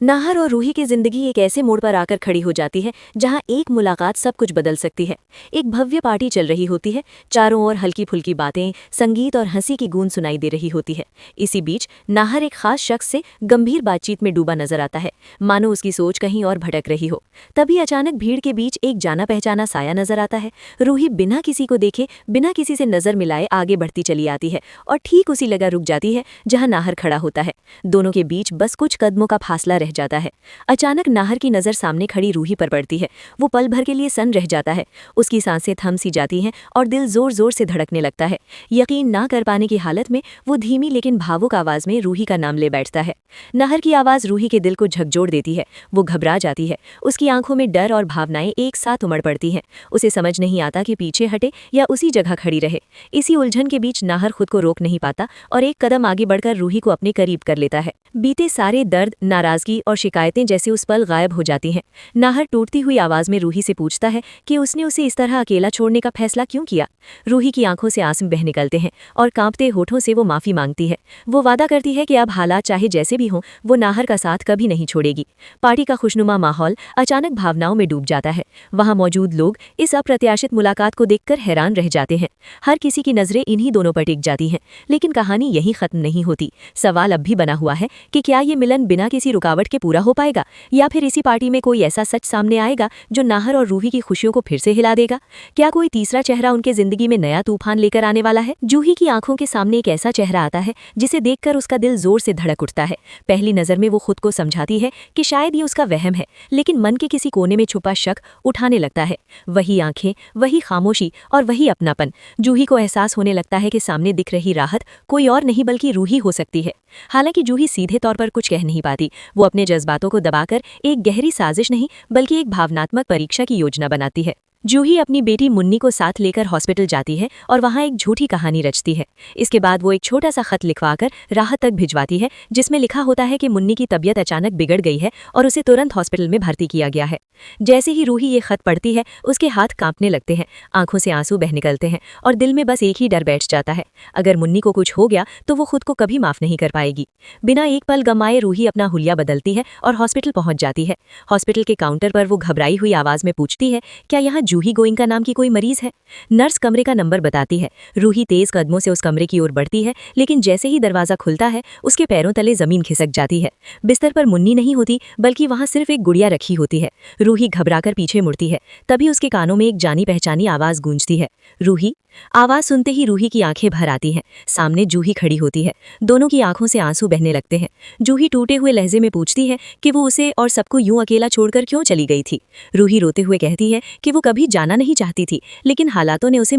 नाहर और रूही की जिंदगी एक ऐसे मोड़ पर आकर खड़ी हो जाती है जहां एक मुलाकात सब कुछ बदल सकती है। एक भव्य पार्टी चल रही होती है, चारों ओर हल्की फुल्की बातें, संगीत और हंसी की गूंज सुनाई दे रही होती है। इसी बीच नाहर एक खास शख्स से गंभीर बातचीत में डूबा नजर आता है, मानो उसकी सोच कहीं और भटक रही हो। तभी अचानक भीड़ के बीच एक जाना पहचाना साया नजर आता है। रूही बिना किसी को देखे, बिना किसी से नजर मिलाए आगे बढ़ती चली आती है और ठीक उसी जगह रुक जाती है जहां नाहर खड़ा होता है। दोनों के बीच बस कुछ कदमों का फासला रह जाता है। अचानक नाहर की नज़र सामने खड़ी रूही पर पड़ती है। वो पल भर के लिए सन्न रह जाता है। उसकी सांसें थम सी जाती हैं और दिल जोर जोर से धड़कने लगता है। यकीन ना कर पाने की हालत में वो धीमी लेकिन भावुक आवाज़ में रूही का नाम ले बैठता है। नाहर की आवाज़ रूही के दिल को झकझोर देती है। वो घबरा जाती है। उसकी आंखों में डर और भावनाएं एक साथ उमड़ पड़ती हैं। उसे समझ नहीं आता कि पीछे हटे या उसी जगह खड़ी रहे। इसी उलझन के बीच नाहर खुद को रोक नहीं पाता और एक कदम आगे बढ़कर रूही को अपने करीब कर लेता है। बीते सारे दर्द, नाराजगी और शिकायतें जैसे उस पल गायब हो जाती हैं। नाहर टूटती हुई आवाज में रूही से पूछता है कि उसने उसे इस तरह अकेला छोड़ने का फैसला क्यों किया। रूही की आंखों से आंसू बह निकलते हैं और कांपते होठों से वो माफी मांगती है। वो वादा करती है कि अब हालात चाहे जैसे भी हों, वो नाहर का साथ कभी नहीं छोड़ेगी। पार्टी का खुशनुमा माहौल अचानक भावनाओं में डूब जाता है। वहां मौजूद लोग इस अप्रत्याशित मुलाकात को देखकर हैरान रह जाते हैं। हर किसी की नजरें इन्हीं दोनों पर टिक जाती हैं। लेकिन कहानी यहीं खत्म नहीं होती। सवाल अब भी बना हुआ है कि क्या ये मिलन बिना किसी रुकावट के पूरा हो पाएगा, या फिर इसी पार्टी में कोई ऐसा सच सामने आएगा जो नाहर और रूही की खुशियों को फिर से हिला देगा। क्या कोई तीसरा चेहरा उनके जिंदगी में नया तूफान लेकर आने वाला है। जूही की आंखों के सामने एक ऐसा चेहरा आता है जिसे देखकर उसका दिल जोर से धड़क उठता है। पहली नजर में वो खुद को समझाती है कि शायद ये उसका वहम है, लेकिन मन के किसी कोने में छुपा शक उठाने लगता है। वही आंखें, वही खामोशी और वही अपनापन। जूही को एहसास होने लगता है कि सामने दिख रही राहत कोई और नहीं बल्कि रूही हो सकती है। हालांकि जूही सीधे तौर पर कुछ कह नहीं पाती। वो अपने जज्बातों को दबाकर एक गहरी साजिश नहीं बल्कि एक भावनात्मक परीक्षा की योजना बनाती है। जूही अपनी बेटी मुन्नी को साथ लेकर हॉस्पिटल जाती है और वहां एक झूठी कहानी रचती है। इसके बाद वो एक छोटा सा खत लिखवाकर राहत तक भिजवाती है, जिसमें लिखा होता है कि मुन्नी की तबीयत अचानक बिगड़ गई है और उसे तुरंत हॉस्पिटल में भर्ती किया गया है। जैसे ही रूही ये खत पढ़ती है, उसके हाथ कांपने लगते हैं, आंखों से आंसू बह निकलते हैं और दिल में बस एक ही डर बैठ जाता है। अगर मुन्नी को कुछ हो गया तो वो खुद को कभी माफ नहीं कर पाएगी। बिना एक पल गंवाए रूही अपना हुलिया बदलती है और हॉस्पिटल पहुंच जाती है। हॉस्पिटल के काउंटर पर वो घबराई हुई आवाज में पूछती है, क्या यहाँ जूही गोइंका नाम की कोई मरीज है। नर्स कमरे का नंबर बताती है। रूही तेज कदमों से उस कमरे की ओर बढ़ती है, लेकिन जैसे ही दरवाजा खुलता है उसके पैरों तले जमीन खिसक जाती है। बिस्तर पर मुन्नी नहीं होती बल्कि वहां सिर्फ एक गुड़िया रखी होती है। रूही घबराकर पीछे मुड़ती है। तभी उसके कानों में एक जानी पहचानी आवाज गूंजती है, रूही। आवाज सुनते ही रूही की आंखें भर आती हैं। सामने जूही खड़ी होती है। दोनों की आंखों से आंसू बहने लगते हैं। जूही टूटे हुए लहजे में पूछती है कि वो उसे और सबको यूं अकेला छोड़कर क्यों चली गई थी। रूही रोते हुए कहती है कि वो कभी जाना नहीं चाहती थी, लेकिन हालातों ने उसे